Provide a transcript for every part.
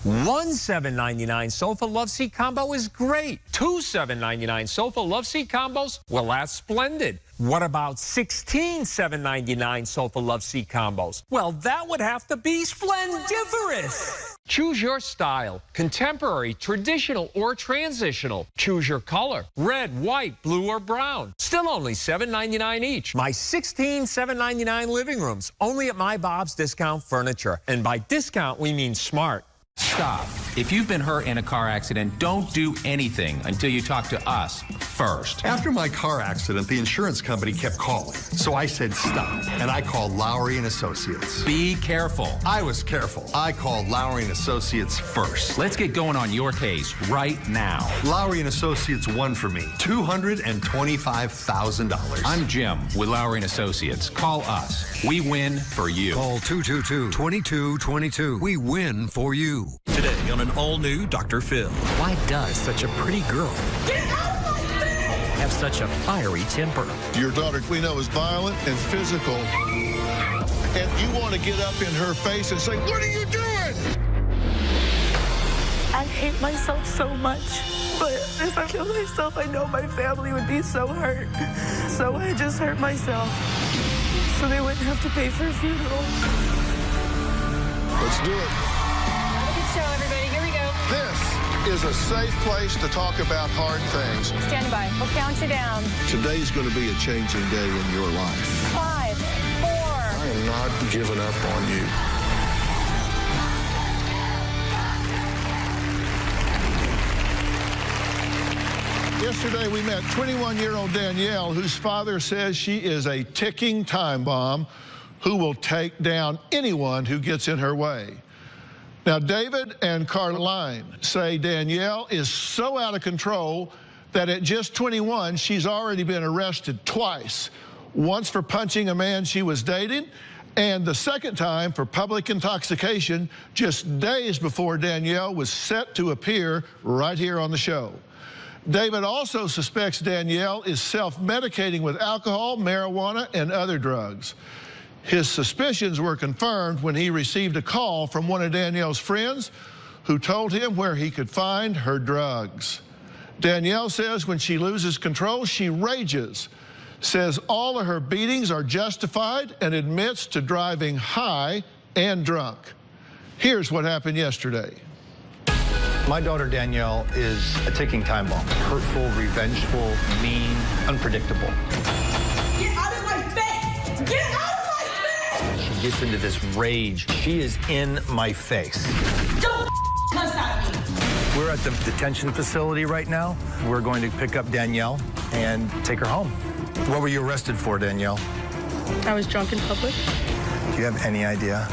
One $7.99 sofa love seat combo is great. Two $7.99 sofa love seat combos, well, that's splendid. What about 16 $7.99 sofa love seat combos? Well, that would have to be splendiferous. Choose your style, contemporary, traditional, or transitional. Choose your color, red, white, blue, or brown. Still only $7.99 each. My 16 $7.99 living rooms, only at My Bob's Discount Furniture. And by discount, we mean smart. Stop. If you've been hurt in a car accident, don't do anything until you talk to us first. After my car accident, the insurance company kept calling. So I said stop, and I called Lowry and Associates. Be careful. I was careful. I called Lowry and Associates first. Let's get going on your case right now. Lowry and Associates won for me $225,000. I'm Jim with Lowry and Associates. Call us. We win for you. Call 222-2222. We win for you. Today on an all-new Dr. Phil. Why does such a pretty girl have such a fiery temper? Your daughter, we know, is violent and physical. And you want to get up in her face and say, "What are you doing?" I hate myself so much. But if I kill myself, I know my family would be so hurt. So I just hurt myself so they wouldn't have to pay for a funeral. Let's do it. Show, everybody. Here we go. This is a safe place to talk about hard things. Stand by. We'll count you down. Today's going to be a changing day in your life. 5, 4. I am not giving up on you. Yesterday, we met 21-year-old Danielle, whose father says she is a ticking time bomb who will take down anyone who gets in her way. Now, David and Carline say Danielle is so out of control that at just 21, she's already been arrested twice. Once for punching a man she was dating, and the second time for public intoxication just days before Danielle was set to appear right here on the show. David also suspects Danielle is self-medicating with alcohol, marijuana, and other drugs. His suspicions were confirmed when he received a call from one of Danielle's friends who told him where he could find her drugs. Danielle says when she loses control, she rages, says all of her beatings are justified, and admits to driving high and drunk. Here's what happened yesterday. My daughter Danielle is a ticking time bomb. Hurtful, revengeful, mean, unpredictable. Get out of my face! Get out! She gets into this rage. She is in my face. Don't cuss at me! We're at the detention facility right now. We're going to pick up Danielle and take her home. What were you arrested for, Danielle? I was drunk in public. Do you have any idea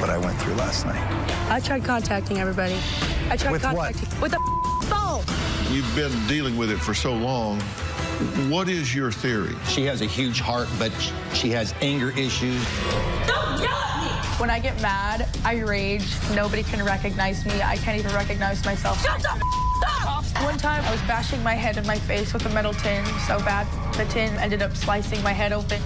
what I went through last night? I tried contacting everybody. I tried with contacting what? With the phone. You've been dealing with it for so long. What is your theory? She has a huge heart, but she has anger issues. Don't yell at me! When I get mad, I rage. Nobody can recognize me. I can't even recognize myself. Shut the up! One time, I was bashing my head in my face with a metal tin so bad, the tin ended up slicing my head open.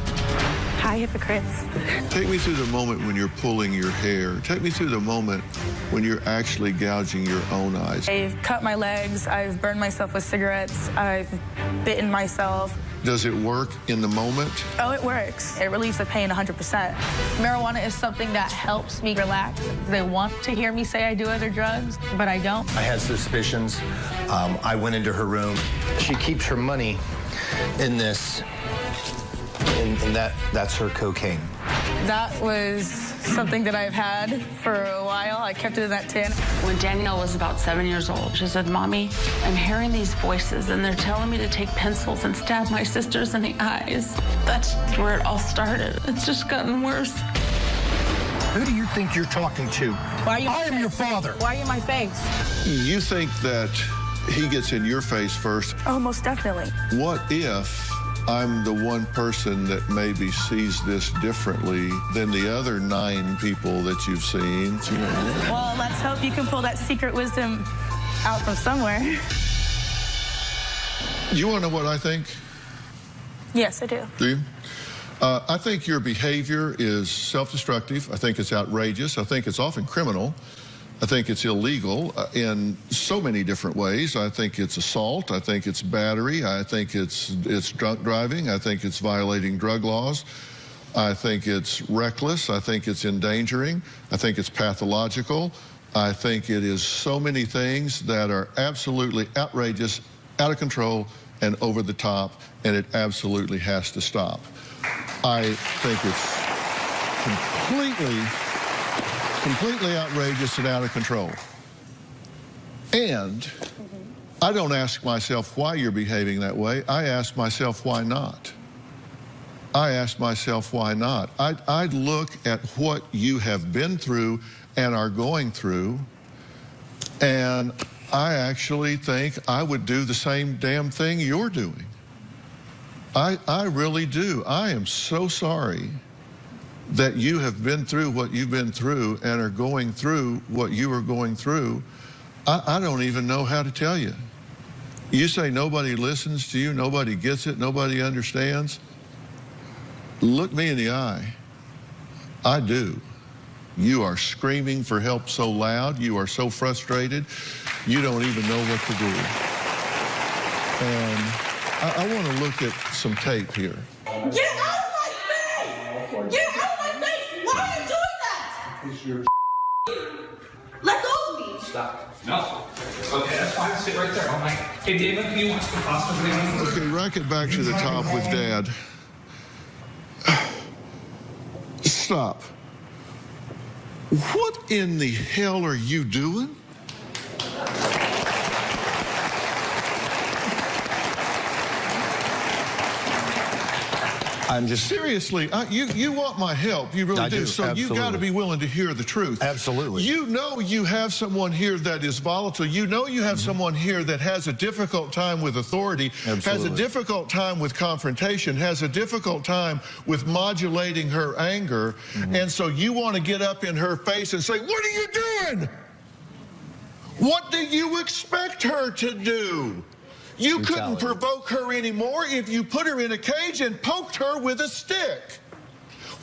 Hi, hypocrites. Take me through the moment when you're pulling your hair. Take me through the moment when you're actually gouging your own eyes. I've cut my legs. I've burned myself with cigarettes. I've bitten myself. Does it work in the moment? Oh, it works. It relieves the pain 100%. Marijuana is something that helps me relax. They want to hear me say I do other drugs, but I don't. I had suspicions. I went into her room. She keeps her money in this, and that's her cocaine. That was something that I've had for a while. I kept it in that tin. When Danielle was about 7 years old, she said, "Mommy, I'm hearing these voices and they're telling me to take pencils and stab my sisters in the eyes." That's where it all started. It's just gotten worse. Who do you think you're talking to? Why are you I am your father. Why are you in my face? You think that he gets in your face first. Oh, most definitely. What if I'm the one person that maybe sees this differently than the other 9 people that you've seen? You know? Well, let's hope you can pull that secret wisdom out from somewhere. You want to know what I think? Yes, I do. Do you? I think your behavior is self-destructive. I think it's outrageous. I think it's often criminal. I think it's illegal in so many different ways. I think it's assault. I think it's battery. I think it's drunk driving. I think it's violating drug laws. I think it's reckless. I think it's endangering. I think it's pathological. I think it is so many things that are absolutely outrageous, out of control, and over the top, and it absolutely has to stop. I think it's completely outrageous and out of control. And I don't ask myself why you're behaving that way. I ask myself why not. I ask myself why not. I'd look at what you have been through and are going through, and I actually think I would do the same damn thing you're doing. I really do. I am so sorry that you have been through what you've been through and are going through what you are going through. I don't even know how to tell you. You say nobody listens to you, nobody gets it, nobody understands. Look me in the eye. I do. You are screaming for help so loud, you are so frustrated, you don't even know what to do. And I want to look at some tape here. Get out of my face! Get out of my face! Why are you doing that? Because you're Let go of me! Stop. No. Okay, that's fine. Sit right there. I'm like, hey, David, can you watch the pasta? Okay, rack it back to the top with Dad. Stop. What in the hell are you doing? I'm just seriously. You want my help, you really do. So you got to be willing to hear the truth. Absolutely. You know you have someone here that is volatile. You know you have someone here that has a difficult time with authority, has a difficult time with confrontation, has a difficult time with modulating her anger, and so you want to get up in her face and say, "What are you doing? What do you expect her to do?" You couldn't provoke her anymore if you put her in a cage and poked her with a stick.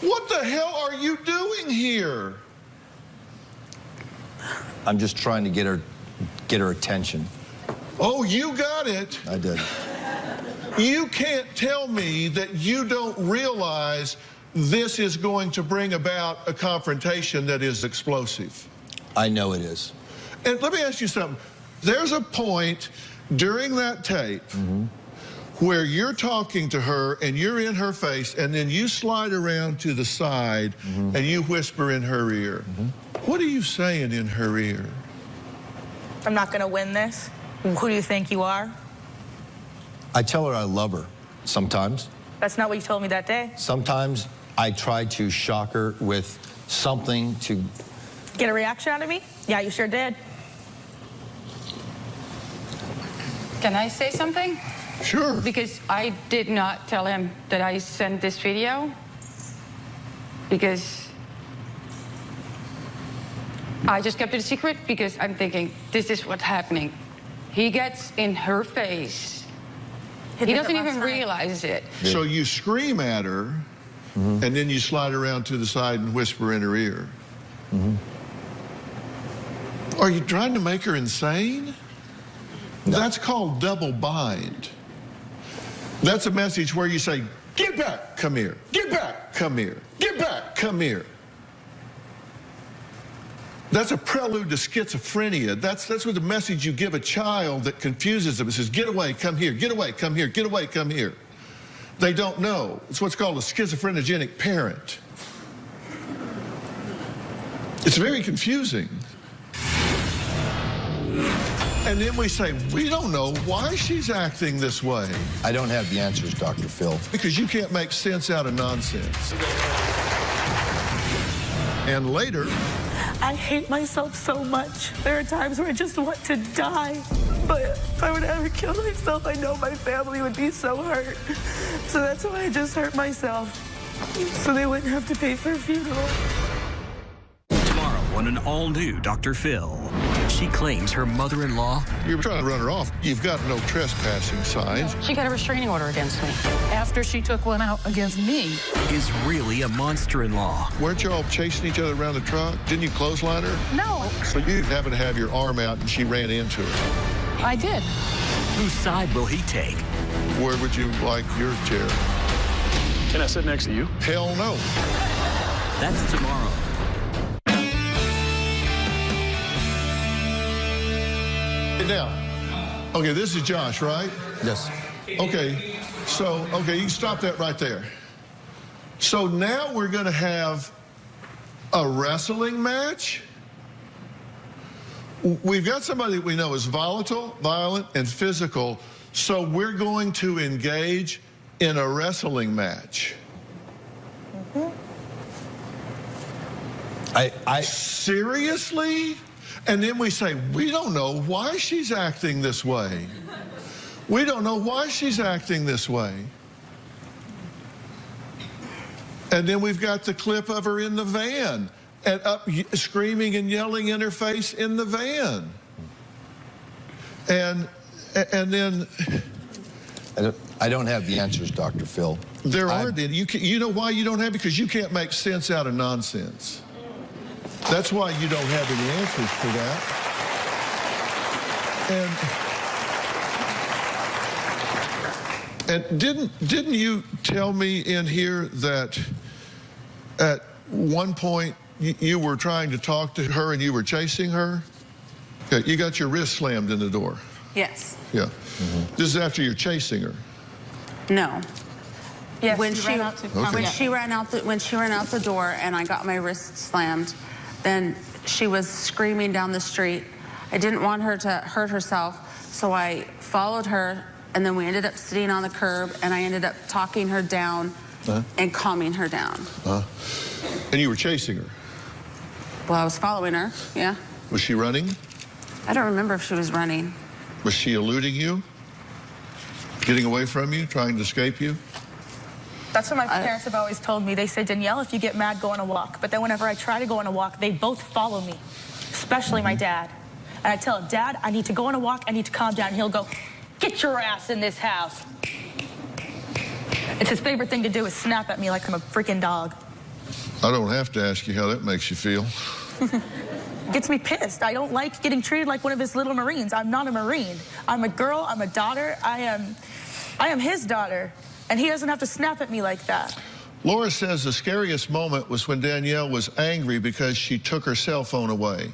What the hell are you doing here? I'm just trying to get her attention. Oh, you got it. I did. You can't tell me that you don't realize this is going to bring about a confrontation that is explosive. I know it is. And let me ask you something. There's a point during that tape where you're talking to her and you're in her face and then you slide around to the side and you whisper in her ear. What are you saying in her ear? I'm not gonna win this. Who do you think you are? I tell her I love her sometimes. That's not what you told me that day. Sometimes I try to shock her with something to get a reaction out of me? Yeah, you sure did. Can I say something? Sure. Because I did not tell him that I sent this video. Because I just kept it a secret because I'm thinking, this is what's happening. He gets in her face. He doesn't even realize it. So you scream at her, and then you slide around to the side and whisper in her ear. Are you trying to make her insane? No. That's called double bind. That's a message where you say, get back, come here. Get back, come here. Get back, come here. That's a prelude to schizophrenia. That's what the message you give a child that confuses them. It says, get away, come here, get away, come here, get away, come here. They don't know. It's what's called a schizophrenogenic parent. It's very confusing. And then we say, we don't know why she's acting this way. I don't have the answers, Dr. Phil. Because you can't make sense out of nonsense. And later, I hate myself so much. There are times where I just want to die. But if I would ever kill myself, I know my family would be so hurt. So that's why I just hurt myself. So they wouldn't have to pay for a funeral. Tomorrow, on an all-new Dr. Phil. She claims her mother-in-law... You're trying to run her off. You've got no trespassing signs. She got a restraining order against me. After she took one out against me. ...is really a monster-in-law. Weren't y'all chasing each other around the truck? Didn't you clothesline her? No. So you happened to have your arm out and she ran into her. I did. Whose side will he take? Where would you like your chair? Can I sit next to you? Hell no. That's tomorrow. Now, okay, this is Josh, right? Yes. Okay, so, okay, you can stop that right there. So now we're going to have a wrestling match. We've got somebody that we know is volatile, violent, and physical, so we're going to engage in a wrestling match. Seriously? And then we say, we don't know why she's acting this way. We don't know why she's acting this way. And then we've got the clip of her in the van and up screaming and yelling in her face in the van. And then... I don't have the answers, Dr. Phil. There aren't any. You know why you don't have? Because you can't make sense out of nonsense. That's why you don't have any answers for that. And didn't you tell me in here that at one point you were trying to talk to her and you were chasing her? Okay, you got your wrist slammed in the door. Yes. Yeah. This is after you're chasing her. No. Yes, when she ran out to when she ran out the door and I got my wrist slammed, then she was screaming down the street. I didn't want her to hurt herself, so I followed her, and then we ended up sitting on the curb, and I ended up talking her down and calming her down. And you were chasing her? Well, I was following her, yeah. Was she running? I don't remember if she was running. Was she eluding you? Getting away from you? Trying to escape you? That's what my parents have always told me. They say, Danielle, if you get mad, go on a walk. But then whenever I try to go on a walk, they both follow me, especially my dad. And I tell him, Dad, I need to go on a walk. I need to calm down. And he'll go, get your ass in this house. It's his favorite thing to do is snap at me like I'm a freaking dog. I don't have to ask you how that makes you feel. It gets me pissed. I don't like getting treated like one of his little Marines. I'm not a Marine. I'm a girl. I'm a daughter. I am his daughter. And he doesn't have to snap at me like that. Laura says the scariest moment was when Danielle was angry because she took her cell phone away.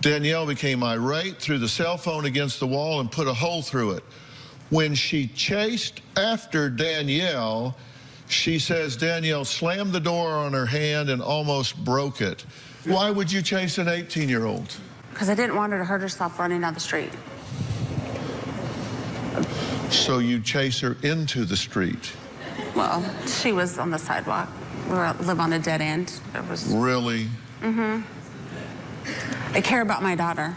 Danielle became irate, threw the cell phone against the wall and put a hole through it. When she chased after Danielle, she says Danielle slammed the door on her hand and almost broke it. Why would you chase an 18-year-old? Because I didn't want her to hurt herself running down the street. So you chase her into the street? Well, she was on the sidewalk. We live on a dead end. It was... Really? Mm-hmm. I care about my daughter.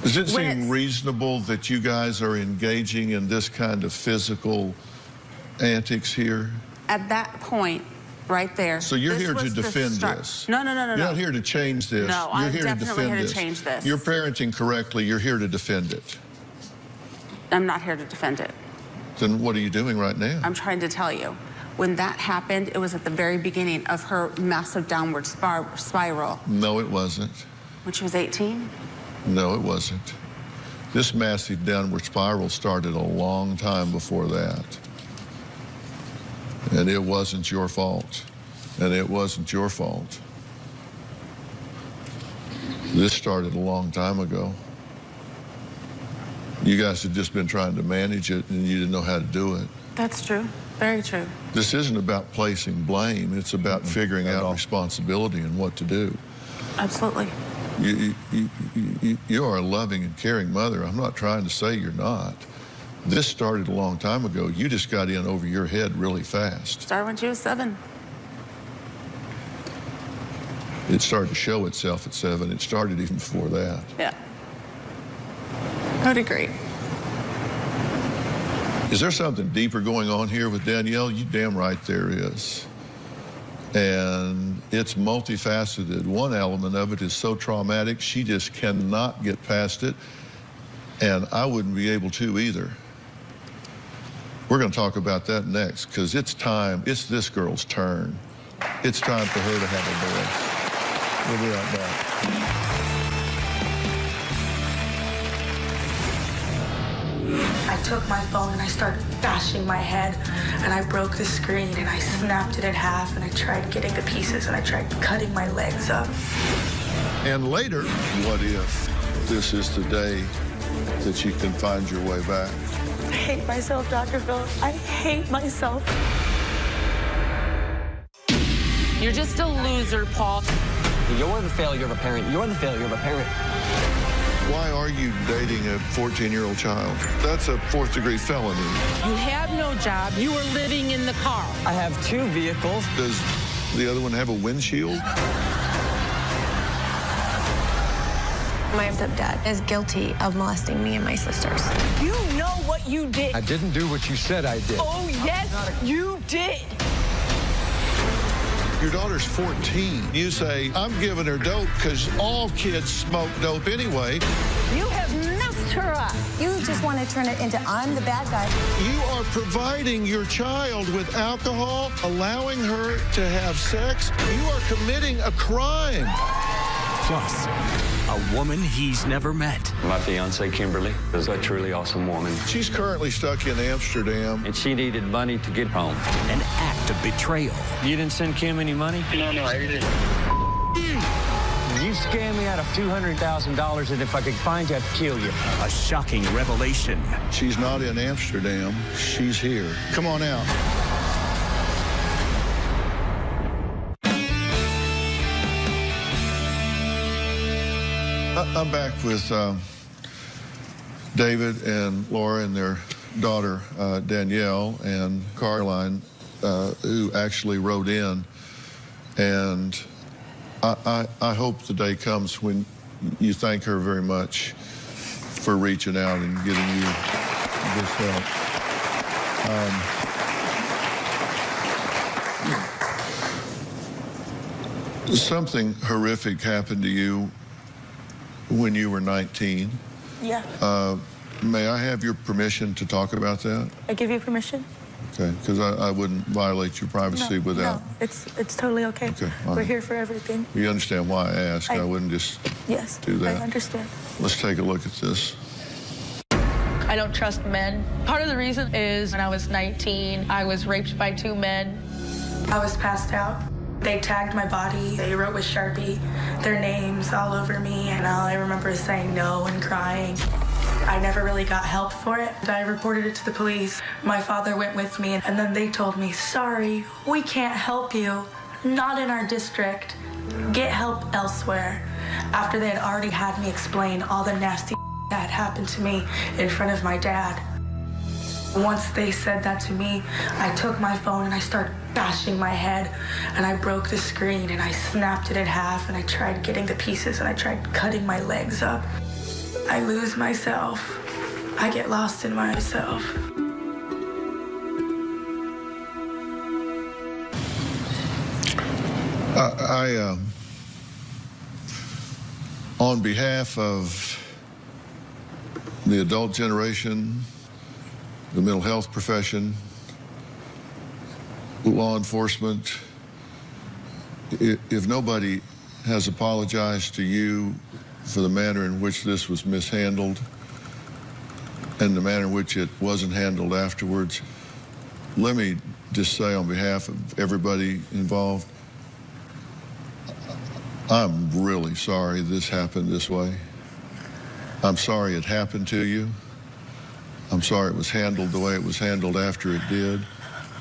Does it seem reasonable that you guys are engaging in this kind of physical antics here? At that point, right there. So you're here to defend this? No. You're not here to change this. No, I'm definitely here to change this. You're parenting correctly. You're here to defend it. I'm not here to defend it. Then what are you doing right now? I'm trying to tell you. When that happened, it was at the very beginning of her massive downward spiral. No, it wasn't. When she was 18? No, it wasn't. This massive downward spiral started a long time before that. And it wasn't your fault. And it wasn't your fault. This started a long time ago. You guys have just been trying to manage it and you didn't know how to do it. That's true. Very true. This isn't about placing blame. It's about figuring out responsibility and what to do. Absolutely. You are a loving and caring mother. I'm not trying to say you're not. This started a long time ago. You just got in over your head really fast. Started when she was 7. It started to show itself at 7. It started even before that. Yeah. I would agree. Is there something deeper going on here with Danielle? You damn right there is. And It's multifaceted. One element of it is so traumatic, she just cannot get past it, and I wouldn't be able to either. We're going to talk about that next, because it's time. It's this girl's turn. It's time for her to have a voice. We'll be right back. I took my phone and I started bashing my head, and I broke the screen and I snapped it in half, and I tried getting the pieces and I tried cutting my legs up. And later, what if this is the day that you can find your way back? I hate myself, Dr. Phil. I hate myself. You're just a loser, Paul. You're the failure of a parent. You're the failure of a parent. Why are you dating a 14-year-old child? That's a fourth-degree felony. You have no job. You are living in the car. I have 2 vehicles. Does the other one have a windshield? My stepdad is guilty of molesting me and my sisters. You know what you did. I didn't do what you said I did. Oh, yes, you did. Your daughter's 14. You say, I'm giving her dope because all kids smoke dope anyway. You have messed her up. You just want to turn it into I'm the bad guy. You are providing your child with alcohol, allowing her to have sex. You are committing a crime. Plus, a woman he's never met. My fiance, Kimberly, is a truly awesome woman. She's currently stuck in Amsterdam. And she needed money to get home. An act of betrayal. You didn't send Kim any money? No, I didn't. You scammed me out of $200,000, and if I could find you, I'd kill you. A shocking revelation. She's not in Amsterdam. She's here. Come on out. I'm back with David and Laura and their daughter, Danielle, and Caroline, who actually wrote in. And I hope the day comes when you thank her very much for reaching out and getting you this help. Something horrific happened to you when you were 19. Yeah. May I have your permission to talk about that? I give you permission? Okay, because I wouldn't violate your privacy without. No, it's totally okay. Okay, We're here for everything. You understand why I asked. I wouldn't just do that. I understand. Let's take a look at this. I don't trust men. Part of the reason is when I was 19, I was raped by 2 men. I was passed out. They tagged my body. They wrote with Sharpie their names all over me, and all I remember is saying no and crying. I never really got help for it. I reported it to the police. My father went with me, and then they told me, sorry, we can't help you. Not in our district. Get help elsewhere. After they had already had me explain all the nasty that had happened to me in front of my dad. Once they said that to me, I took my phone and I started bashing my head, and I broke the screen and I snapped it in half, and I tried getting the pieces and I tried cutting my legs up. I lose myself. I get lost in myself. On behalf of the adult generation, the mental health profession, law enforcement, if nobody has apologized to you for the manner in which this was mishandled and the manner in which it wasn't handled afterwards, let me just say on behalf of everybody involved, I'm really sorry this happened this way. I'm sorry it happened to you. I'm sorry it was handled the way it was handled after it did.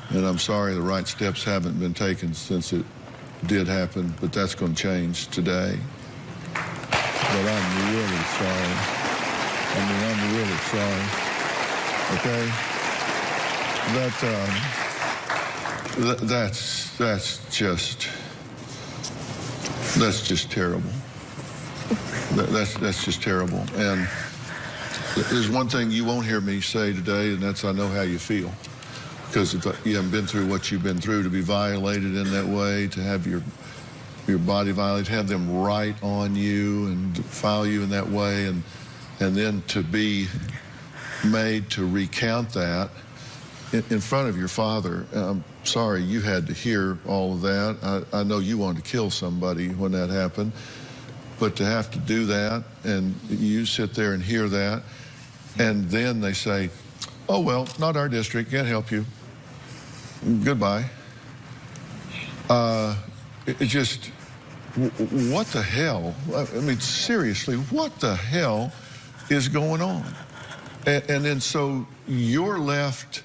And I'm sorry the right steps haven't been taken since it did happen, but that's going to change today. But I'm really sorry. I'm really sorry. Okay? That's just terrible. That's just terrible. And there's one thing you won't hear me say today, and that's I know how you feel. Because if you haven't been through what you've been through, to be violated in that way, to have your your body violated, have them write on you and file you in that way, and then to be made to recount that in front of your father. I'm sorry you had to hear all of that. I know you wanted to kill somebody when that happened, but to have to do that, and you sit there and hear that, and then they say, oh, well, not our district, can't help you. Goodbye. It just, what the hell? I mean, seriously, what the hell is going on? And then so you're left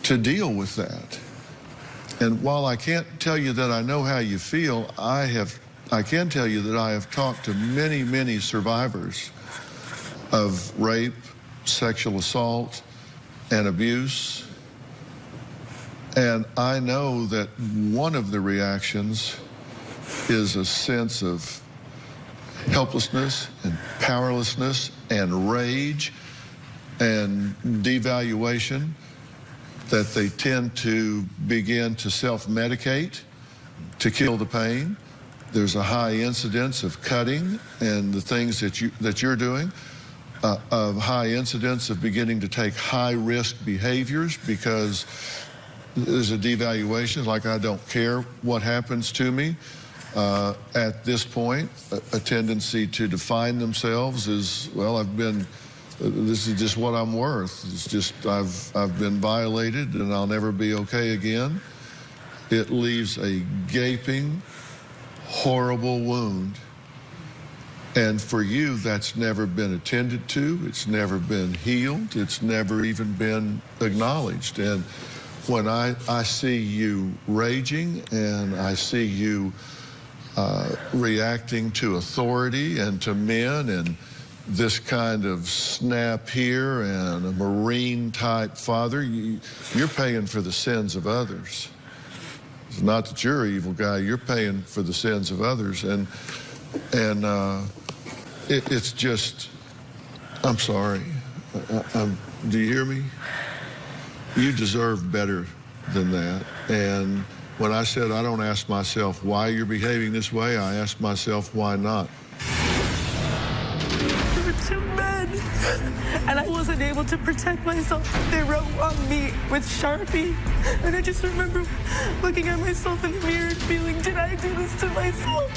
to deal with that. And while I can't tell you that I know how you feel, I can tell you that I have talked to many, many survivors of rape, sexual assault, and abuse. And I know that one of the reactions is a sense of helplessness and powerlessness and rage and devaluation, that they tend to begin to self-medicate to kill the pain. There's a high incidence of cutting and the things that you're doing, of high incidence of beginning to take high-risk behaviors because there's a devaluation, like I don't care what happens to me. At this point, a tendency to define themselves as, well, this is just what I'm worth. It's just, I've been violated and I'll never be okay again. It leaves a gaping, horrible wound. And for you, that's never been attended to. It's never been healed. It's never even been acknowledged. And when I see you raging and I see you reacting to authority and to men and this kind of snap here and a Marine-type father, you're paying for the sins of others. It's not that you're an evil guy, you're paying for the sins of others. And it's just, I'm sorry. Do you hear me? You deserve better than that. And when I said I don't ask myself why you're behaving this way, I ask myself why not. There were two men, and I wasn't able to protect myself. They wrote on me with Sharpie, and I just remember looking at myself in the mirror and feeling, did I do this to myself?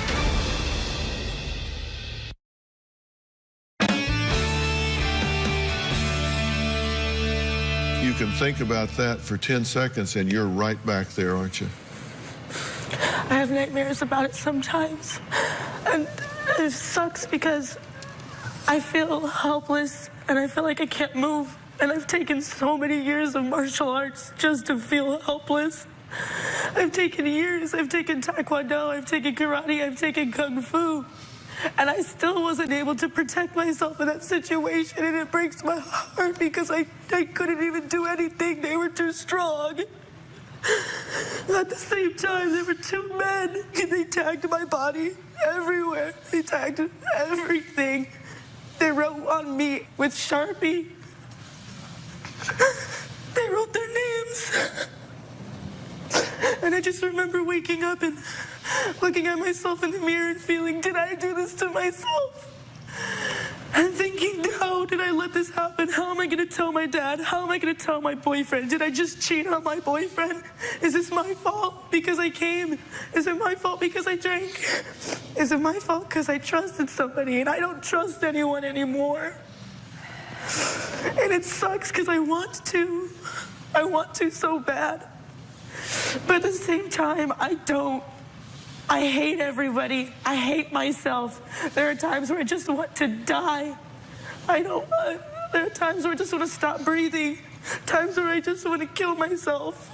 You can think about that for 10 seconds and you're right back there, aren't you? I have nightmares about it sometimes. And it sucks because I feel helpless and I feel like I can't move. And I've taken so many years of martial arts just to feel helpless. I've taken years. I've taken Taekwondo, I've taken karate, I've taken Kung Fu. And I still wasn't able to protect myself in that situation, and it breaks my heart because I couldn't even do anything. They were too strong. At the same time, there were two men, and they tagged my body everywhere. They tagged everything. They wrote on me with Sharpie. They wrote their names. And I just remember waking up and looking at myself in the mirror and feeling, did I do this to myself? And thinking, how did I let this happen? How am I going to tell my dad? How am I going to tell my boyfriend? Did I just cheat on my boyfriend? Is this my fault because I came? Is it my fault because I drank? Is it my fault because I trusted somebody and I don't trust anyone anymore? And it sucks because I want to. I want to so bad. But at the same time, I don't. I hate everybody. I hate myself. There are times where I just want to die. There are times where I just want to stop breathing. Times where I just want to kill myself.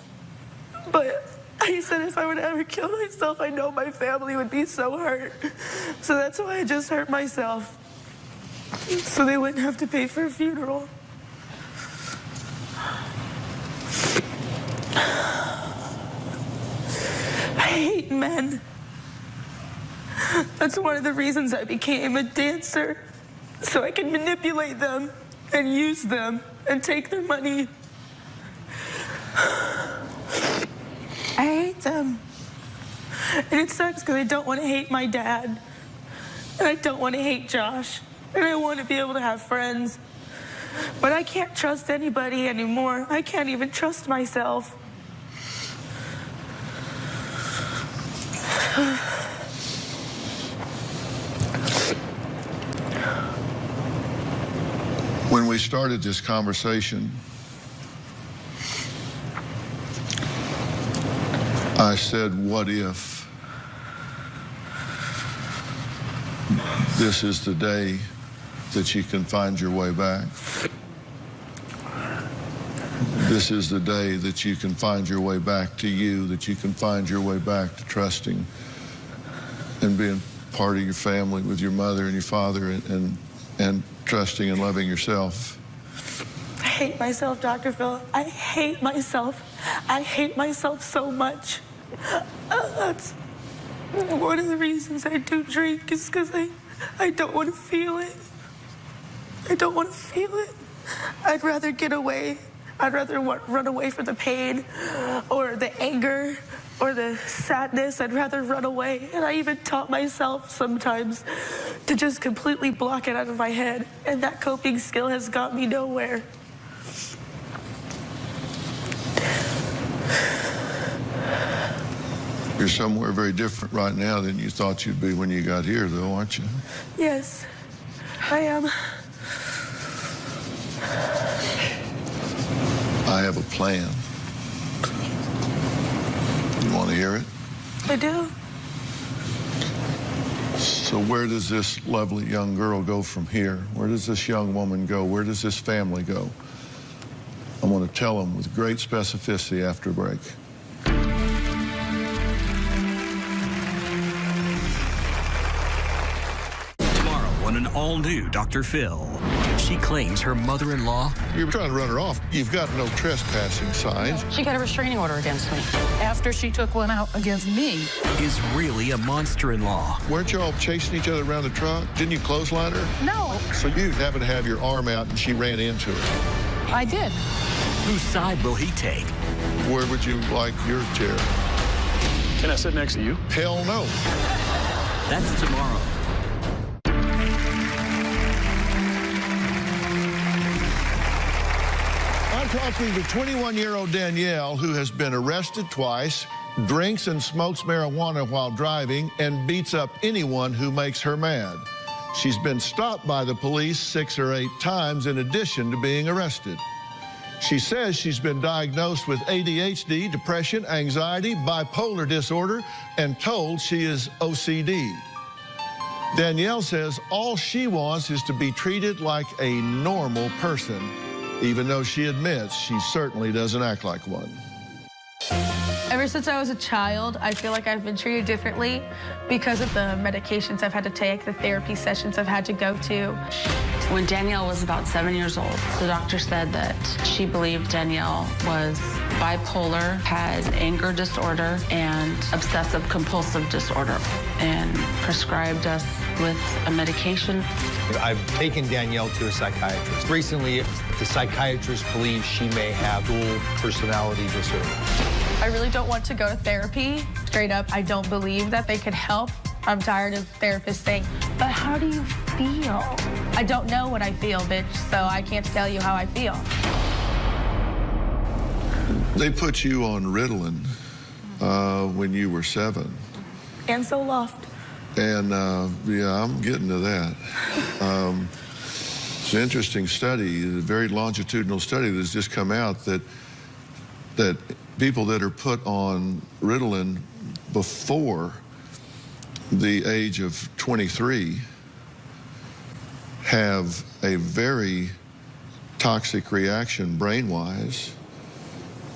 But I said if I would ever kill myself, I know my family would be so hurt. So that's why I just hurt myself. So they wouldn't have to pay for a funeral. I hate men. That's one of the reasons I became a dancer, so I can manipulate them and use them and take their money. I hate them. And it sucks because I don't want to hate my dad. And I don't want to hate Josh. And I want to be able to have friends. But I can't trust anybody anymore. I can't even trust myself. When we started this conversation, I said, what if this is the day that you can find your way back? This is the day that you can find your way back to you, that you can find your way back to trusting and being part of your family with your mother and your father and trusting and loving yourself. I hate myself, Dr. Phil. I hate myself. I hate myself so much. That's one of the reasons I do drink, is because I don't want to feel it. I don't want to feel it. I'd rather get away. I'd rather run away from the pain or the anger or the sadness. I'd rather run away. And I even taught myself sometimes to just completely block it out of my head. And that coping skill has got me nowhere. You're somewhere very different right now than you thought you'd be when you got here, though, aren't you? Yes, I am. I have a plan. You want to hear it? I do. So where does this lovely young girl go from here? Where does this young woman go? Where does this family go? I'm going to tell them with great specificity after break. On an all-new Dr. Phil, she claims her mother-in-law... You're trying to run her off. You've got no trespassing signs. She got a restraining order against me. After she took one out against me. ...is really a monster-in-law. Weren't y'all chasing each other around the truck? Didn't you clothesline her? No. So you happened to have your arm out and she ran into her. I did. Whose side will he take? Where would you like your chair? Can I sit next to you? Hell no. That's tomorrow. Talking to 21-year-old Danielle, who has been arrested twice, drinks and smokes marijuana while driving, and beats up anyone who makes her mad. She's been stopped by the police 6 or 8 times in addition to being arrested. She says she's been diagnosed with ADHD, depression, anxiety, bipolar disorder, and told she is OCD. Danielle says all she wants is to be treated like a normal person, even though she admits she certainly doesn't act like one. Ever since I was a child, I feel like I've been treated differently because of the medications I've had to take, the therapy sessions I've had to go to. When Danielle was about 7 years old, the doctor said that she believed Danielle was bipolar, had anger disorder, and obsessive compulsive disorder, and prescribed us with a medication. I've taken Danielle to a psychiatrist. Recently, the psychiatrist believes she may have dual personality disorder. I really don't want to go to therapy. Straight up, I don't believe that they could help. I'm tired of therapists saying, but how do you feel? I don't know what I feel, bitch, so I can't tell you how I feel. They put you on Ritalin when you were 7. And so loft. And, yeah, I'm getting to that. It's an interesting study, a very longitudinal study that's just come out that people that are put on Ritalin before the age of 23 have a very toxic reaction brain-wise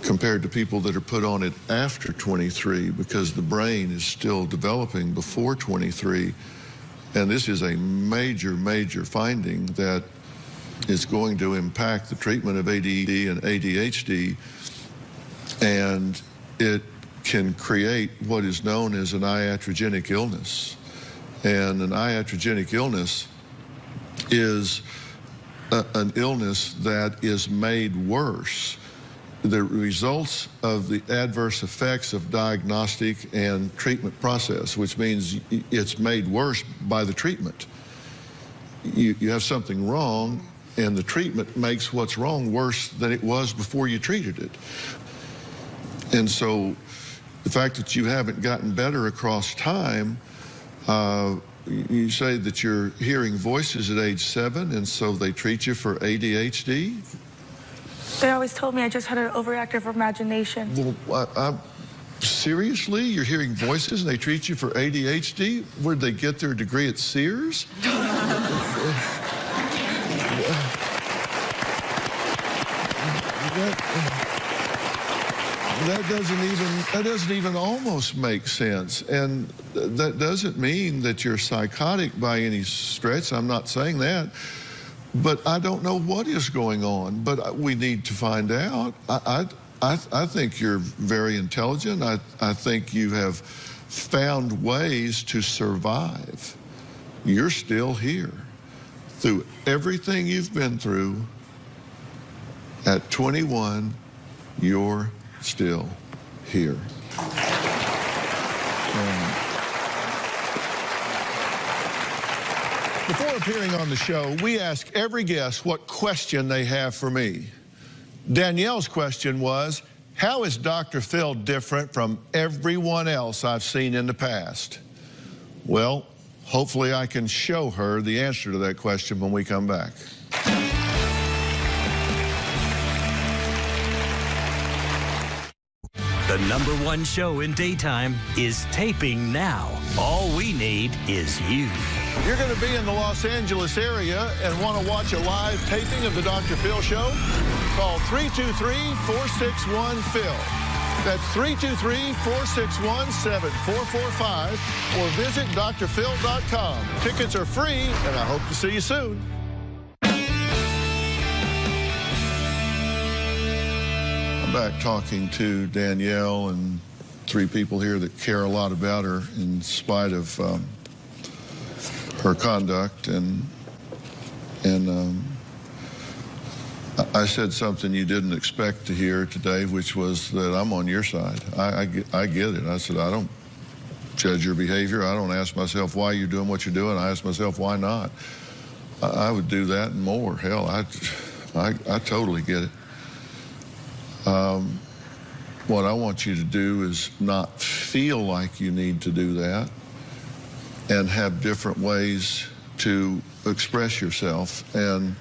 compared to people that are put on it after 23, because the brain is still developing before 23. And this is a major, major finding that is going to impact the treatment of ADD and ADHD, and it can create what is known as an iatrogenic illness. And an iatrogenic illness is an illness that is made worse the results of the adverse effects of diagnostic and treatment process, which means it's made worse by the treatment. You have something wrong, and the treatment makes what's wrong worse than it was before you treated it. And so the fact that you haven't gotten better across time, you say that you're hearing voices at age 7, and so they treat you for ADHD? They always told me I just had an overactive imagination. Well, seriously? You're hearing voices and they treat you for ADHD? Where'd they get their degree at Sears? That doesn't even almost make sense. And that doesn't mean that you're psychotic by any stretch. I'm not saying that. But I don't know what is going on. But we need to find out. I think you're very intelligent. I think you have found ways to survive. You're still here. Through everything you've been through, at 21, you're still here. Before appearing on the show, we ask every guest what question they have for me. Danielle's question was, how is Dr. Phil different from everyone else I've seen in the past? Well, hopefully I can show her the answer to that question when we come back. The #1 show in daytime is taping now. All we need is you. You're going to be in the Los Angeles area and want to watch a live taping of the Dr. Phil Show? Call 323-461-PHIL. That's 323-461-7445 or visit drphil.com. Tickets are free, and I hope to see you soon. I'm back talking to Danielle and 3 people here that care a lot about her in spite of her conduct, and I said something you didn't expect to hear today, which was that I'm on your side. I get it. I said, I don't judge your behavior. I don't ask myself why you're doing what you're doing. I ask myself, why not? I would do that and more. Hell, I totally get it. What I want you to do is not feel like you need to do that and have different ways to express yourself. And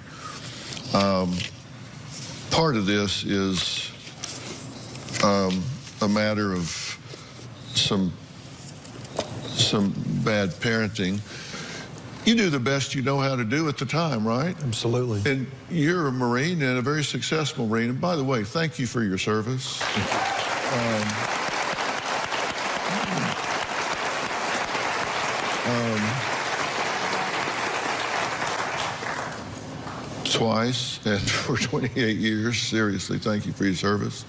part of this is a matter of some bad parenting. You do the best you know how to do at the time, right? Absolutely. And you're a Marine and a very successful Marine. And by the way, thank you for your service. Twice and for 28 years. Seriously, thank you for your service.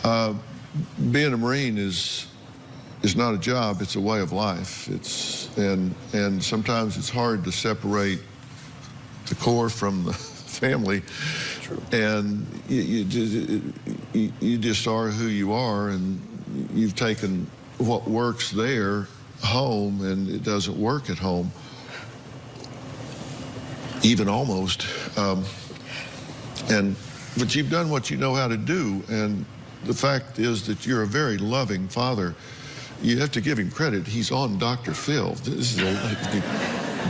Being a Marine is not a job, it's a way of life. And sometimes it's hard to separate the Corps from the family. True. And you just are who you are, and you've taken what works there home, and it doesn't work at home. Even almost. But you've done what you know how to do, and the fact is that you're a very loving father. You have to give him credit. He's on Dr. Phil.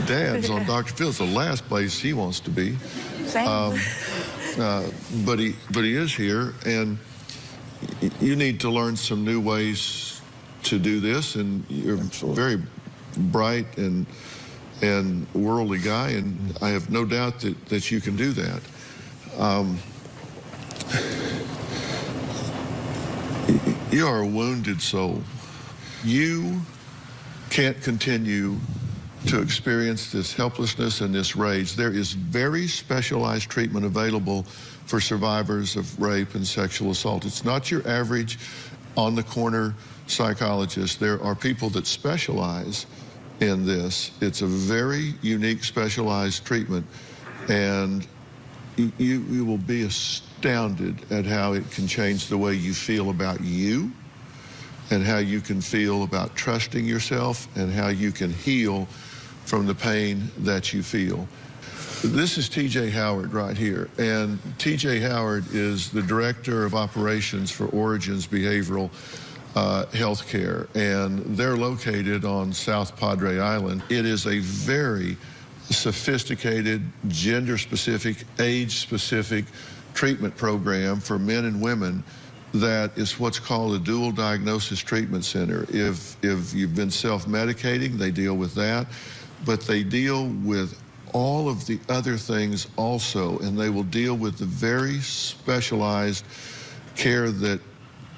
Dad's on Dr. Phil. It's the last place he wants to be. Same. But he is here, and you need to learn some new ways to do this. And you're Absolutely. Very bright and worldly guy, and I have no doubt that you can do that. You are a wounded soul. You can't continue to experience this helplessness and this rage. There is very specialized treatment available for survivors of rape and sexual assault. It's not your average on-the-corner psychologist. There are people that specialize in this. It's a very unique, specialized treatment, and you will be astounded at how it can change the way you feel about you and how you can feel about trusting yourself and how you can heal from the pain that you feel. This is T.J. Howard right here, and T.J. Howard is the Director of Operations for Origins Behavioral Healthcare, and they're located on South Padre Island. It is a very sophisticated, gender-specific, age-specific treatment program for men and women that is what's called a dual diagnosis treatment center. If you've been self-medicating, they deal with that, but they deal with all of the other things also, and they will deal with the very specialized care that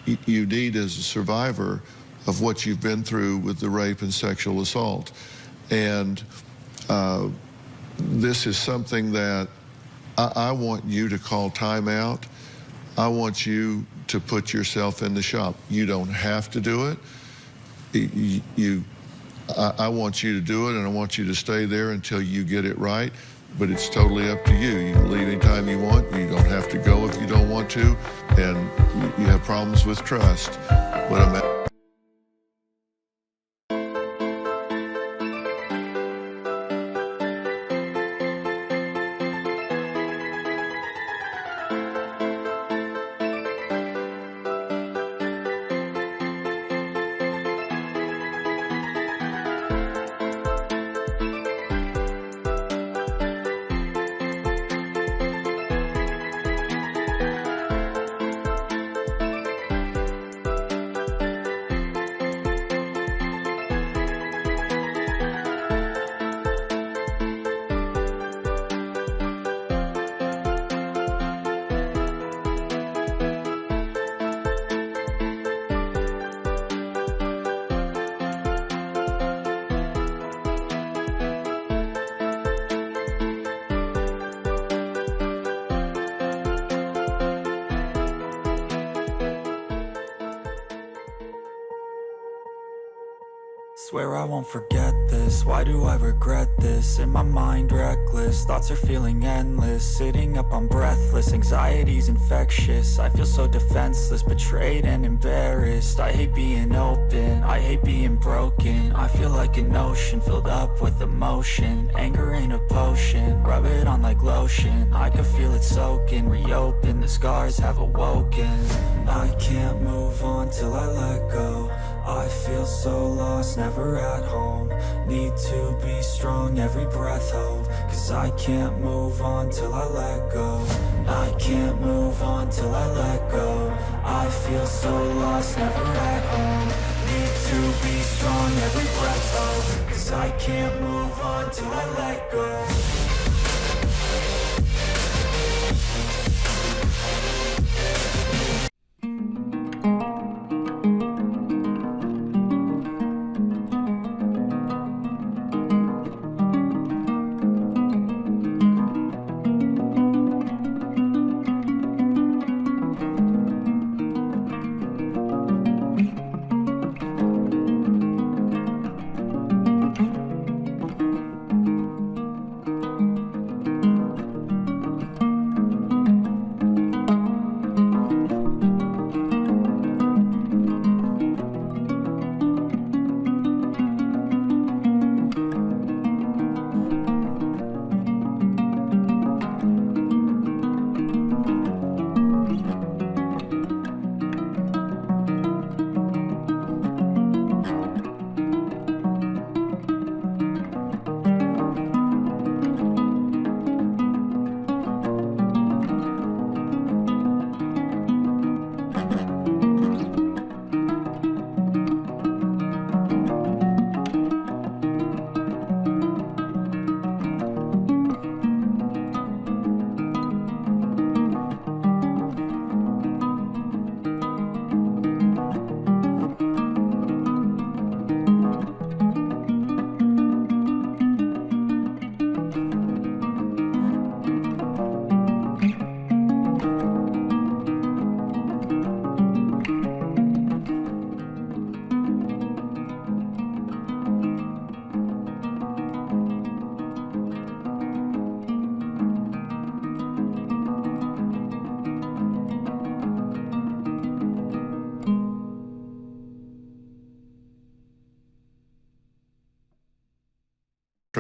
you need as a survivor of what you've been through with the rape and sexual assault. And this is something that I want you to call time out. I want you to put yourself in the shop. You don't have to do it. I want you to do it, and I want you to stay there until you get it right, but it's totally up to you. You can leave anytime you want. You don't have to go if you don't want to, and you have problems with trust. But Swear I won't forget this, why do I regret this? In my mind reckless, thoughts are feeling endless. Sitting up I'm breathless, anxiety's infectious. I feel so defenseless, betrayed and embarrassed. I hate being open, I hate being broken. I feel like an ocean filled up with emotion. Anger ain't a potion, rub it on like lotion. I can feel it soaking, reopen, the scars have awoken. I can't move on till I let go. I feel so lost, never at home. Need to be strong, every breath hold. Cause I can't move on till I let go. I can't move on till I let go. I feel so lost, never at home. Need to be strong, every breath hold. Cause I can't move on till I let go.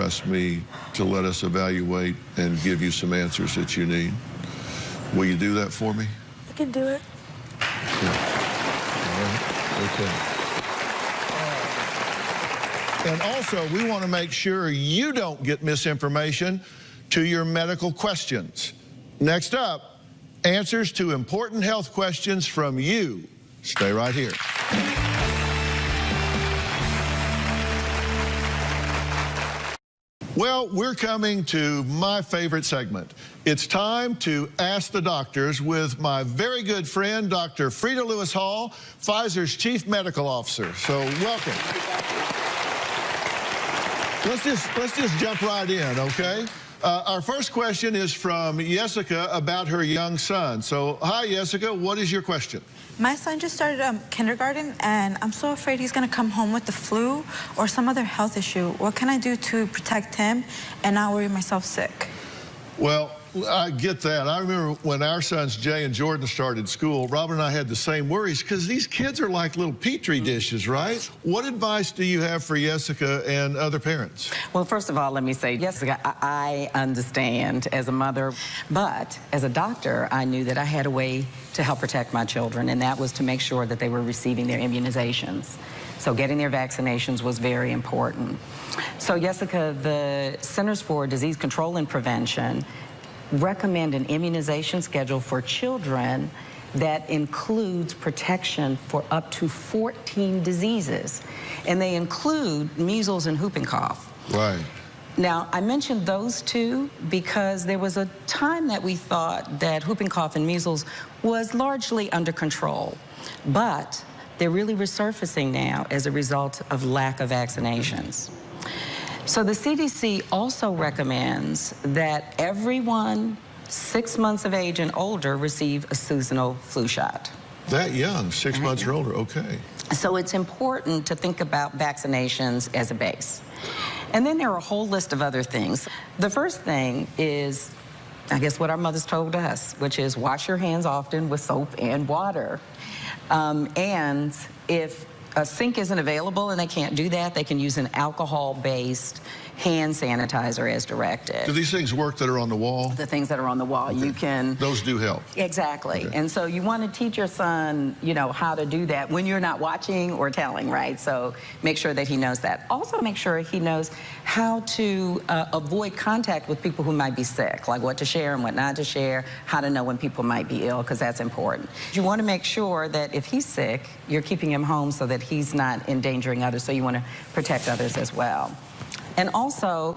trust me to let us evaluate and give you some answers that you need. Will you do that for me? I can do it. Yeah. All right. Okay. And also, we want to make sure you don't get misinformation to your medical questions. Next up, answers to important health questions from you. Stay right here. Well, we're coming to my favorite segment. It's time to Ask the Doctors with my very good friend, Dr. Frida Lewis Hall, Pfizer's Chief Medical Officer. So welcome. Let's just jump right in, okay? Our first question is from Jessica about her young son. So, hi, Jessica. What is your question? My son just started kindergarten, and I'm so afraid he's going to come home with the flu or some other health issue. What can I do to protect him and not worry myself sick? Well, I get that. I remember when our sons, Jay and Jordan, started school, Robin and I had the same worries because these kids are like little petri dishes, right? What advice do you have for Jessica and other parents? Well, first of all, let me say, Jessica, I understand as a mother, but as a doctor, I knew that I had a way to help protect my children, and that was to make sure that they were receiving their immunizations. So getting their vaccinations was very important. So, Jessica, the Centers for Disease Control and Prevention recommend an immunization schedule for children that includes protection for up to 14 diseases. And they include measles and whooping cough. Right. Now, I mentioned those two because there was a time that we thought that whooping cough and measles was largely under control. But they're really resurfacing now as a result of lack of vaccinations. So the CDC also recommends that everyone 6 months of age and older receive a seasonal flu shot. That young, 6 months or older, okay. So it's important to think about vaccinations as a base. And then there are a whole list of other things. The first thing is, I guess, what our mothers told us, which is wash your hands often with soap and water. And if a sink isn't available and they can't do that, they can use an alcohol-based hand sanitizer as directed. Do these things work that are on the wall? The things that are on the wall, okay. You can... Those do help. Exactly. Okay. And so you want to teach your son, you know, how to do that when you're not watching or telling, right? So make sure that he knows that. Also make sure he knows how to avoid contact with people who might be sick, like what to share and what not to share, how to know when people might be ill, because that's important. You want to make sure that if he's sick, you're keeping him home so that he's not endangering others, so you want to protect others as well. And also,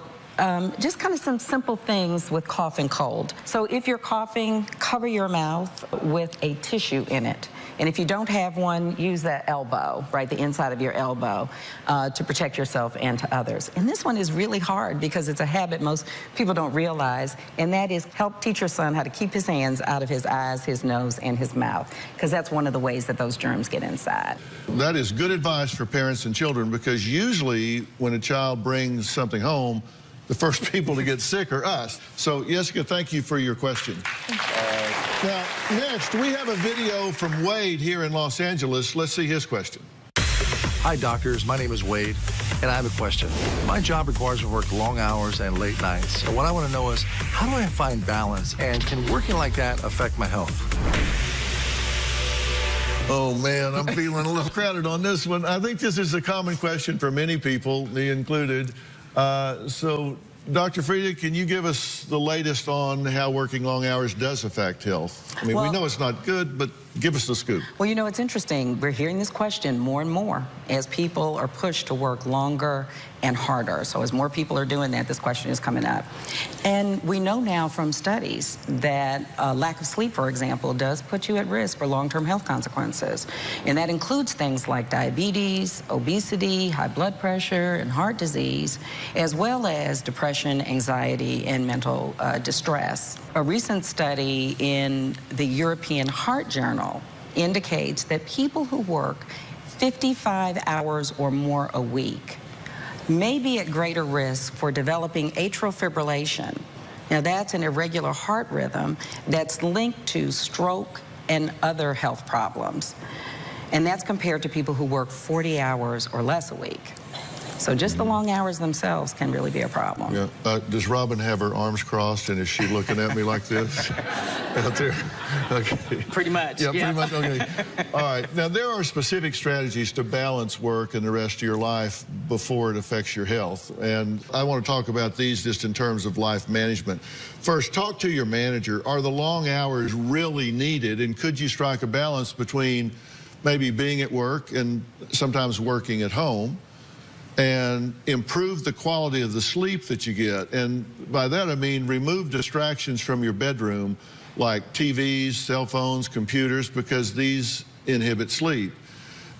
just kind of some simple things with cough and cold. So if you're coughing, cover your mouth with a tissue in it. And if you don't have one, use that elbow, right, the inside of your elbow, to protect yourself and to others. And this one is really hard because it's a habit most people don't realize, and that is help teach your son how to keep his hands out of his eyes, his nose, and his mouth, because that's one of the ways that those germs get inside. That is good advice for parents and children, because usually when a child brings something home, the first people to get sick are us. So, Jessica, thank you for your question. Now, next, we have a video from Wade here in Los Angeles. Let's see his question. Hi, doctors. My name is Wade, and I have a question. My job requires me to work long hours and late nights. So what I want to know is, how do I find balance, and can working like that affect my health? Oh, man, I'm feeling a little crowded on this one. I think this is a common question for many people, me included. So, Dr. Frida, can you give us the latest on how working long hours does affect health? I mean, we know it's not good, but give us the scoop. Well, you know, it's interesting. We're hearing this question more and more as people are pushed to work longer and harder. So as more people are doing that, this question is coming up. And we know now from studies that lack of sleep, for example, does put you at risk for long-term health consequences. And that includes things like diabetes, obesity, high blood pressure, and heart disease, as well as depression, anxiety, and mental distress. A recent study in the European Heart Journal indicates that people who work 55 hours or more a week may be at greater risk for developing atrial fibrillation. Now, that's an irregular heart rhythm that's linked to stroke and other health problems. And that's compared to people who work 40 hours or less a week. So just the long hours themselves can really be a problem. Yeah. Does Robin have her arms crossed, and is she looking at me like this out there? Okay. Pretty much. Yeah, pretty much. Okay. All right. Now, there are specific strategies to balance work and the rest of your life before it affects your health. And I want to talk about these just in terms of life management. First, talk to your manager. Are the long hours really needed? And could you strike a balance between maybe being at work and sometimes working at home, and improve the quality of the sleep that you get? And by that I mean remove distractions from your bedroom like TVs, cell phones, computers, because these inhibit sleep.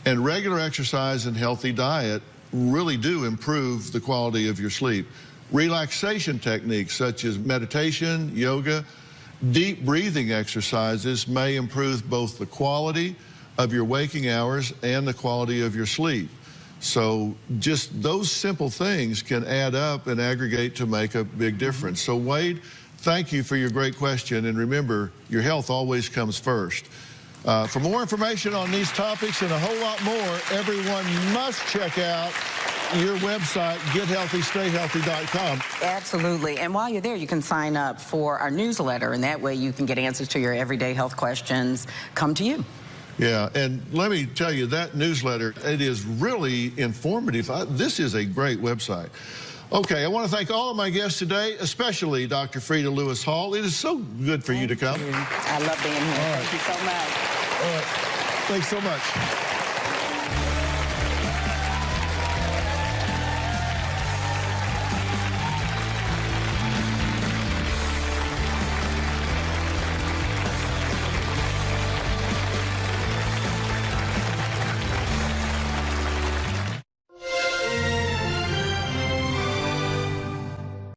And regular exercise and healthy diet really do improve the quality of your sleep. Relaxation techniques such as meditation, yoga, deep breathing exercises may improve both the quality of your waking hours and the quality of your sleep. So just those simple things can add up and aggregate to make a big difference. So Wade, thank you for your great question. And remember, your health always comes first. For more information on these topics and a whole lot more, everyone must check out your website, gethealthystayhealthy.com. Absolutely. And while you're there, you can sign up for our newsletter, and that way you can get answers to your everyday health questions come to you. Yeah, and let me tell you, that newsletter, it is really informative. This is a great website. Okay, I want to thank all of my guests today, especially Dr. Frida Lewis Hall. It is so good for you to come. I love being here. Thank you so much. All right. Thanks so much.